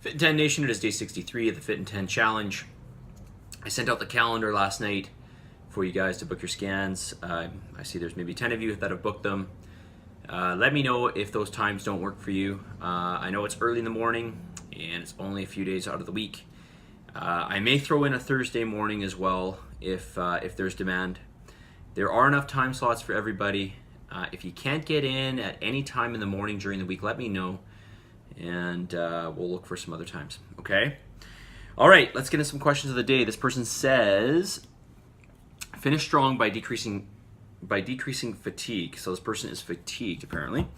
Fit in 10 Nation, it is day 63 of the Fit in 10 Challenge. I sent out the calendar last night for you guys to book your scans. I see there's maybe 10 of you that have booked them. Let me know if those times don't work for you. I know it's early in the morning and it's only a few days out of the week. I may throw in a Thursday morning as well if there's demand. There are enough time slots for everybody. If you can't get in at any time in the morning during the week, let me know, and we'll look for some other times. Okay? All right, let's get into some questions of the day. This person says, finish strong by decreasing fatigue. So this person is fatigued, apparently.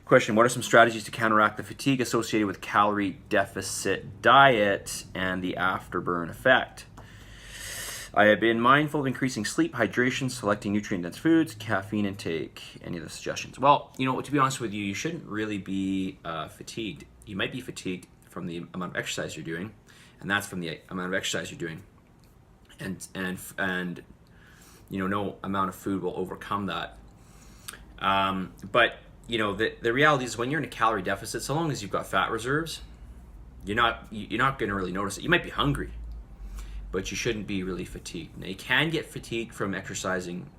Question, what are some strategies to counteract the fatigue associated with calorie deficit diet and the afterburn effect? I have been mindful of increasing sleep, hydration, selecting nutrient-dense foods, caffeine intake. Any of the suggestions? Well, to be honest with you, you shouldn't really be fatigued. You might be fatigued from the amount of exercise you're doing, and that's from the amount of exercise you're doing. And no amount of food will overcome that. But the reality is when you're in a calorie deficit, so long as you've got fat reserves, you're not going to really notice it. You might be hungry, but you shouldn't be really fatigued. Now, you can get fatigued from exercising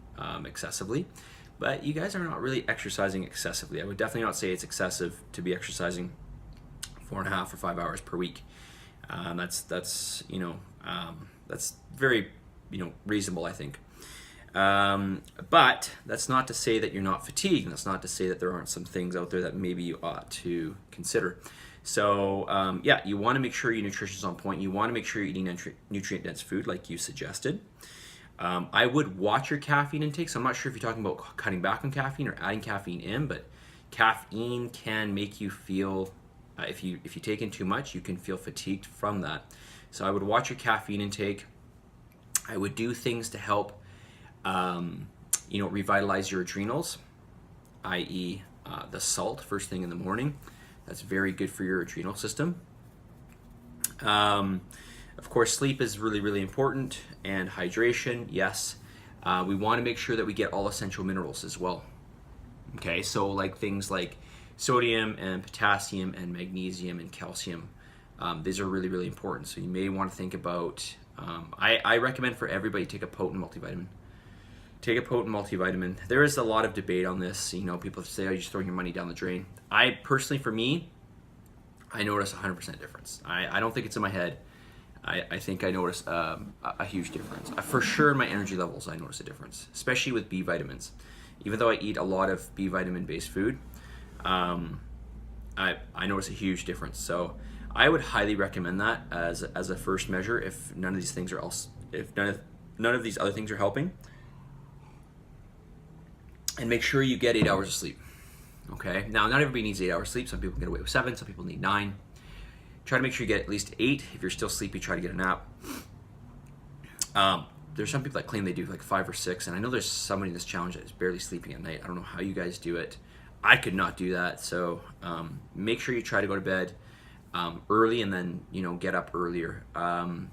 excessively, but you guys are not really exercising excessively. I would definitely not say it's excessive to be exercising 4.5 or 5 hours per week. That's very reasonable, I think. But that's not to say that you're not fatigued, and that's not to say that there aren't some things out there that maybe you ought to consider. So you want to make sure your nutrition is on point. You want to make sure you're eating nutrient-dense food like you suggested. I would watch your caffeine intake. So I'm not sure if you're talking about cutting back on caffeine or adding caffeine in, but caffeine can make you feel, if you take in too much, you can feel fatigued from that. So I would watch your caffeine intake. I would do things to help revitalize your adrenals, i.e. The salt first thing in the morning. That's very good for your adrenal system. Of course, sleep is really, really important, and hydration, yes. We want to make sure that we get all essential minerals as well. Okay, so like things like sodium and potassium and magnesium and calcium. These are really, really important. So you may want to think about, I recommend for everybody take a potent multivitamin. Take a potent multivitamin. There is a lot of debate on this. People say, "Oh, you're just throwing your money down the drain." I personally, for me, I notice 100% difference. I don't think it's in my head. I think I notice a huge difference. For sure, in my energy levels, I notice a difference, especially with B vitamins. Even though I eat a lot of B vitamin-based food, I notice a huge difference. So I would highly recommend that as a first measure. If none of these things are if none of these other things are helping. And make sure you get 8 hours of sleep. Okay? Now, not everybody needs 8 hours of sleep. Some people get away with 7. Some people need 9. Try to make sure you get at least 8. If you're still sleepy, try to get a nap. There's some people that claim they do like 5 or 6. And I know there's somebody in this challenge that is barely sleeping at night. I don't know how you guys do it. I could not do that. So make sure you try to go to bed early and then, get up earlier. Going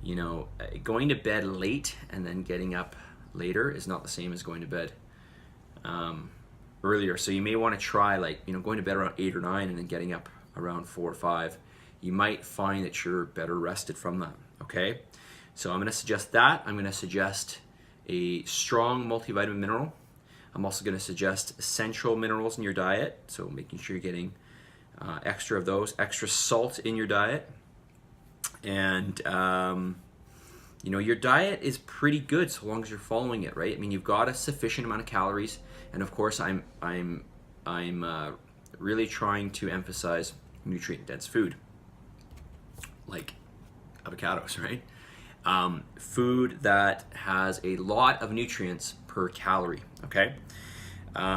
to bed late and then getting up later is not the same as going to bed earlier. So you may want to try going to bed around 8 or 9 and then getting up around 4 or 5. You might find that you're better rested from that. Okay, so I'm going to suggest that. I'm going to suggest a strong multivitamin mineral. I'm also going to suggest essential minerals in your diet, so making sure you're getting extra of those, extra salt in your diet, and your diet is pretty good so long as you're following it, right? I mean, you've got a sufficient amount of calories, and of course, I'm really trying to emphasize nutrient-dense food, like avocados, right? Food that has a lot of nutrients per calorie. Okay,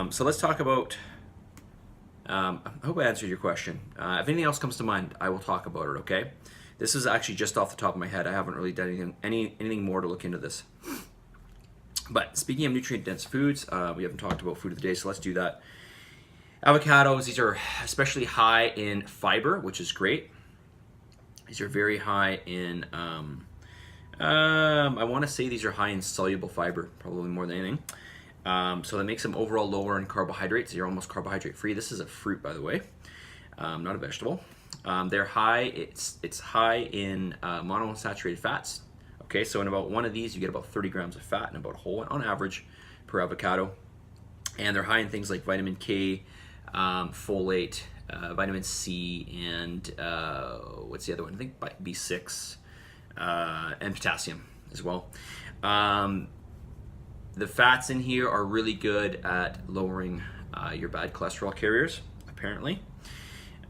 so let's talk about. I hope I answered your question. If anything else comes to mind, I will talk about it. Okay. This is actually just off the top of my head. I haven't really done anything more to look into this. But speaking of nutrient-dense foods, we haven't talked about food of the day, so let's do that. Avocados, these are especially high in fiber, which is great. These are very high in, I want to say these are high in soluble fiber, probably more than anything. So that makes them overall lower in carbohydrates. You're almost carbohydrate free. This is a fruit, by the way, not a vegetable. They're high. It's high in monounsaturated fats. Okay, so in about one of these, you get about 30 grams of fat in about a whole one on average per avocado. And they're high in things like vitamin K, folate, vitamin C, and what's the other one? I think B6, and potassium as well. The fats in here are really good at lowering your bad cholesterol carriers, apparently.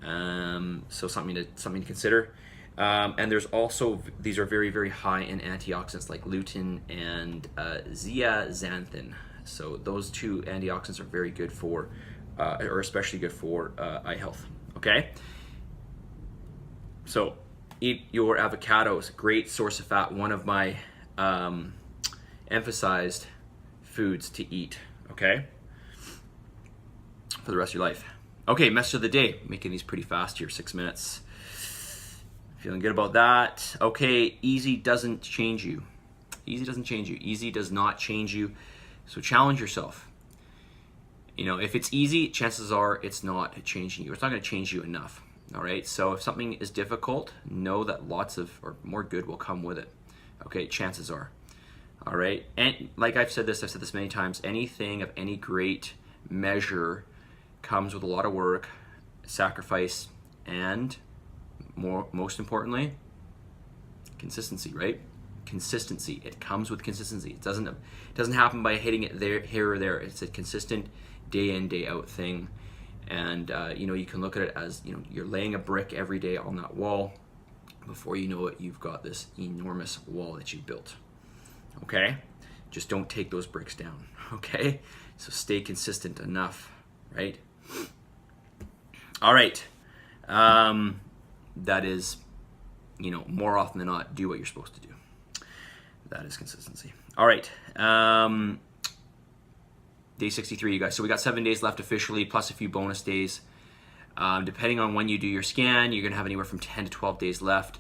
So something to consider. And there's also, these are very, very high in antioxidants like lutein and zeaxanthin. So those two antioxidants are very good for, or especially good for eye health. Okay. So eat your avocados. Great source of fat. One of my emphasized foods to eat. Okay. For the rest of your life. Okay, message of the day. Making these pretty fast here, 6 minutes. Feeling good about that. Okay, easy doesn't change you. Easy doesn't change you. Easy does not change you. So challenge yourself. You know, if it's easy, chances are it's not changing you. It's not going to change you enough. All right, so if something is difficult, know that lots of, or more good will come with it. Okay, chances are. All right, and like I've said this many times, anything of any great measure comes with a lot of work, sacrifice, and most importantly, consistency, right? Consistency. It comes with consistency. It doesn't happen by hitting it there, here or there. It's a consistent day in, day out thing. And you know, you can look at it as, you know, you're laying a brick every day on that wall. Before you know it, you've got this enormous wall that you've built. Okay? Just don't take those bricks down. Okay? So stay consistent enough, right? All right. That is, you know, more often than not, do what you're supposed to do. That is consistency. All right. Day 63, you guys. So we got 7 days left officially, plus a few bonus days. Depending on when you do your scan, you're going to have anywhere from 10 to 12 days left.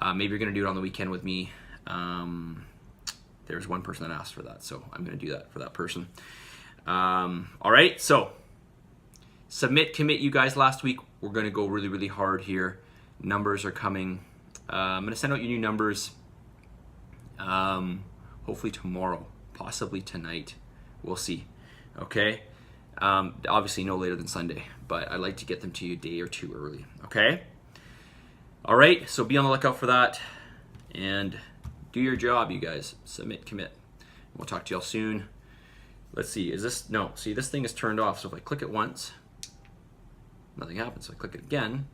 Maybe you're going to do it on the weekend with me. There's one person that asked for that, so I'm going to do that for that person. All right, so submit, commit, you guys. Last week, we're going to go really, really hard here. Numbers are coming. I'm going to send out your new numbers hopefully tomorrow, possibly tonight. We'll see. Okay? Obviously no later than Sunday, but I like to get them to you a day or two early. Okay? All right, so be on the lookout for that. And do your job, you guys. Submit, commit. We'll talk to y'all soon. Let's see, is this, no, see, this thing is turned off. So if I click it once, nothing happens. So I click it again.